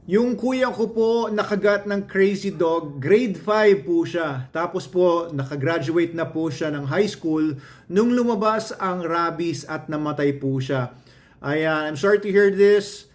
Yung kuya ko po nakagat ng crazy dog, grade 5 po siya. Tapos po nakagraduate na po siya ng high school nung lumabas ang rabies at namatay po siya. Ayan, I'm sorry to hear this,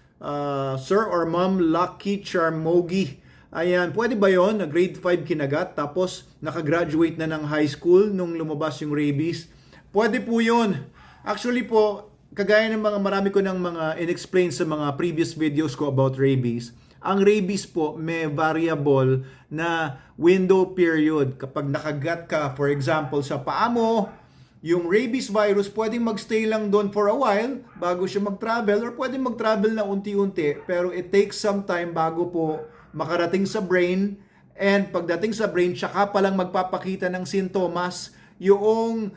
sir or ma'am Lucky Charmogi. Ayan, pwede ba yon na grade 5 kinagat tapos nakagraduate na ng high school nung lumabas yung rabies? Pwede po yon. Actually po, kagaya ng mga marami ko ng mga inexplain sa mga previous videos ko about rabies, ang rabies po may variable na window period. Kapag nakagat ka, for example, sa paa mo, yung rabies virus pwedeng magstay lang doon for a while bago siya mag-travel or pwedeng mag-travel na unti-unti pero it takes some time bago po makarating sa brain, and pagdating sa brain, tsaka palang magpapakita ng sintomas yung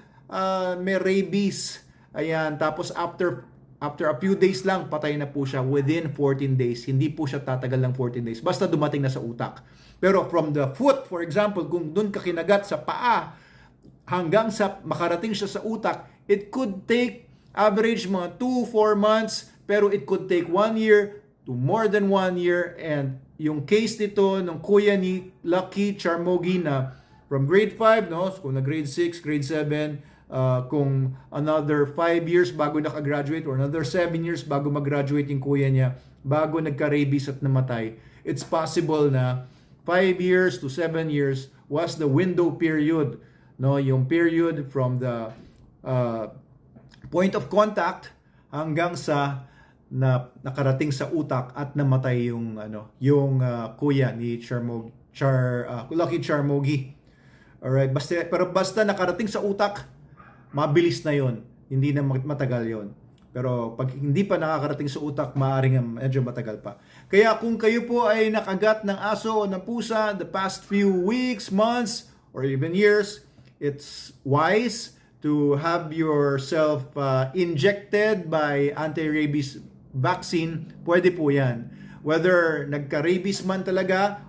may rabies. Ayan, tapos after a few days lang, patay na po siya within 14 days. Hindi po siya tatagal ng 14 days. Basta dumating na sa utak. Pero from the foot, for example, kung doon ka kinagat sa paa, hanggang sa makarating siya sa utak, it could take average mga 2-4 months, pero it could take 1 year to more than 1 year. And yung case nito ng kuya ni Lucky Charmogi na from grade 5, no? So, kung na grade 6, grade 7, kung another 5 years bago nakagraduate or another 7 years bago mag-graduate yung kuya niya, bago nagka-rabies at namatay, it's possible na 5 years to 7 years was the window period, no? Yung period from the point of contact hanggang sa nakarating sa utak at namatay yung kuya ni Lucky Charmogi. Alright, pero basta nakarating sa utak, mabilis na yon, hindi na matagal yon. Pero pag hindi pa nakakarating sa utak, maaaring medyo matagal pa. Kaya kung kayo po ay nakagat ng aso o ng pusa the past few weeks, months, or even years, it's wise to have yourself injected by anti-rabies vaccine. Pwede po yan. Whether nagka-rabies man talaga,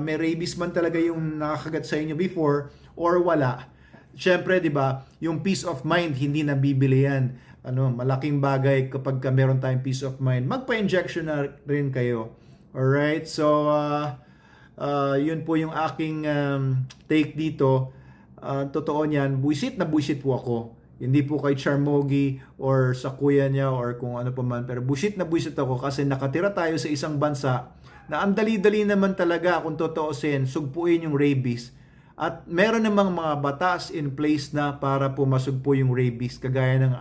may rabies man talaga yung nakakagat sa inyo before, or wala. Siyempre, di ba, yung peace of mind, hindi nabibili yan. Malaking bagay kapag meron tayong peace of mind. Magpa-injection na rin kayo. Alright? So, yun po yung aking take dito. Totoo niyan, buisit na buisit po ako. Hindi po kay Charmogi or sa kuya niya or kung ano pa man. Pero buisit na buisit ako kasi nakatira tayo sa isang bansa na ang dali-dali naman talaga kung totoosin, sugpuin yung rabies. At meron namang mga batas in place na para po masugpo yung rabies, kagaya ng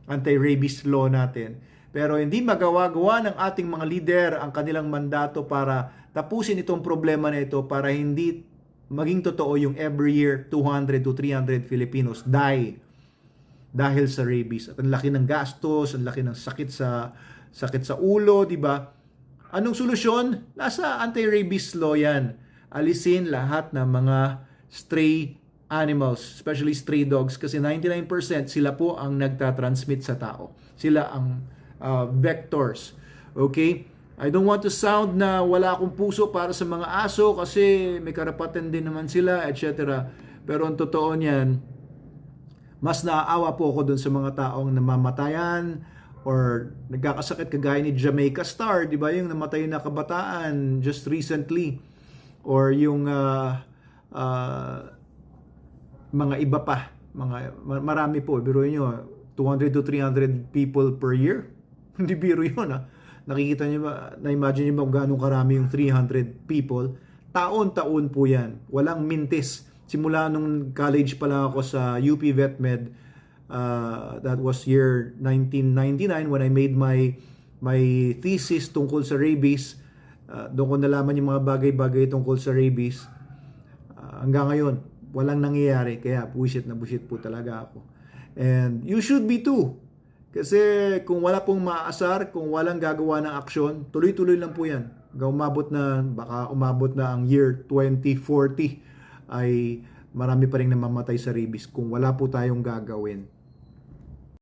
anti-rabies law natin. Pero hindi magawa-gawa ng ating mga leader ang kanilang mandato para tapusin itong problema na ito, para hindi maging totoo yung every year 200 to 300 Filipinos die dahil sa rabies. At ang laki ng gastos, ang laki ng sakit sa ulo, di ba? Anong solusyon? Nasa anti-rabies law yan. Alisin lahat ng mga stray animals, especially stray dogs, kasi 99% sila po ang nagtatransmit sa tao. Sila ang vectors. Okay? I don't want to sound na wala akong puso para sa mga aso kasi may karapatan din naman sila, etc. Pero ang totoo niyan, mas naaawa po ako dun sa mga taong namamatayan or nagkakasakit kagaya ni Jamaica Star, di ba? Yung namatay na kabataan just recently. Or yung mga iba pa, marami po, biruin nyo, 200 to 300 people per year. Hindi biro yun, ha? Nakikita nyo ba, na-imagine nyo ba kung gano'ng karami yung 300 people? Taon-taon po yan. Walang mintis. Simula nung college pa lang ako sa UP VetMed, that was year 1999 when I made my thesis tungkol sa rabies. Doon ko nalaman yung mga bagay-bagay tungkol sa rabies. Hanggang ngayon, walang nangyayari. Kaya bullshit na bullshit po talaga ako. And you should be too. Kasi kung wala pong maaasar, kung walang gagawa ng aksyon, tuloy-tuloy lang po yan. Baka umabot na ang year 2040 ay marami pa rin namamatay sa rabies kung wala po tayong gagawin.